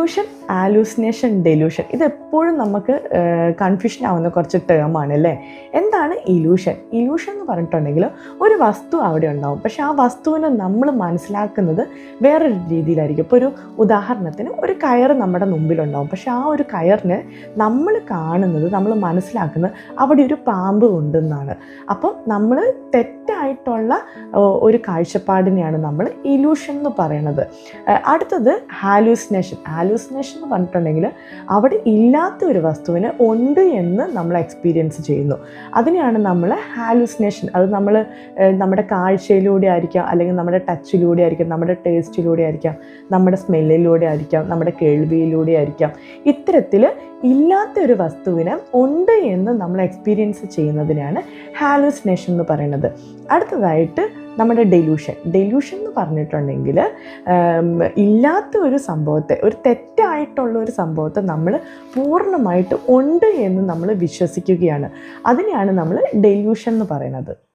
Illusion, hallucination, delusion ഇതെപ്പോഴും നമുക്ക് confusion ആവുന്ന കുറച്ച് ടേമാണ് അല്ലേ. എന്താണ് ഇലൂഷൻ? ഇലൂഷൻ എന്ന് പറഞ്ഞിട്ടുണ്ടെങ്കിൽ ഒരു വസ്തു അവിടെ ഉണ്ടാവും, പക്ഷെ ആ വസ്തുവിനെ നമ്മൾ മനസ്സിലാക്കുന്നത് വേറൊരു രീതിയിലായിരിക്കും. ഇപ്പോൾ ഒരു ഉദാഹരണത്തിന് ഒരു കയറ് നമ്മുടെ മുമ്പിലുണ്ടാവും, പക്ഷെ ആ ഒരു കയറിനെ നമ്മൾ കാണുന്നത്, നമ്മൾ മനസ്സിലാക്കുന്നത് അവിടെ ഒരു പാമ്പ് ഉണ്ടെന്നാണ്. അപ്പം നമ്മൾ തെറ്റായിട്ടുള്ള ഒരു കാഴ്ചപ്പാടിനെയാണ് നമ്മൾ ഇലൂഷൻ എന്ന് പറയുന്നത്. അടുത്തത് ഹാലൂസിനേഷൻ. ഹാലൂസിനേഷൻ എന്ന് പറഞ്ഞിട്ടുണ്ടെങ്കിൽ അവിടെ ഇല്ലാത്ത ഒരു വസ്തുവിനെ ഉണ്ട് എന്ന് നമ്മൾ എക്സ്പീരിയൻസ് ചെയ്യുന്നു. അതിനെയാണ് നമ്മൾ ഹാലൂസിനേഷൻ. അത് നമ്മുടെ കാഴ്ചയിലൂടെ ആയിരിക്കാം, അല്ലെങ്കിൽ നമ്മുടെ ടച്ചിലൂടെ ആയിരിക്കാം, നമ്മുടെ ടേസ്റ്റിലൂടെ ആയിരിക്കാം, നമ്മുടെ സ്മെല്ലിലൂടെ ആയിരിക്കാം, നമ്മുടെ കേൾവിയിലൂടെ ആയിരിക്കാം. ഇത്തരത്തിൽ ഇല്ലാത്ത ഒരു വസ്തുവിനെ ഉണ്ട് എന്ന് നമ്മൾ എക്സ്പീരിയൻസ് ചെയ്യുന്നതിനാണ് ഹാലൂസിനേഷൻ എന്ന് പറയുന്നത്. അടുത്തതായിട്ട് നമ്മുടെ ഡെലൂഷൻ. ഡെലൂഷൻ എന്ന് പറഞ്ഞിട്ടുണ്ടെങ്കിൽ ഇല്ലാത്ത ഒരു സംഭവത്തെ, ഒരു തെറ്റായിട്ടുള്ള ഒരു സംഭവത്തെ നമ്മൾ പൂർണ്ണമായിട്ട് ഉണ്ട് എന്ന് നമ്മൾ വിശ്വസിക്കുകയാണ്. അതിനെയാണ് നമ്മൾ ഡെലൂഷൻ എന്ന് പറയുന്നത്.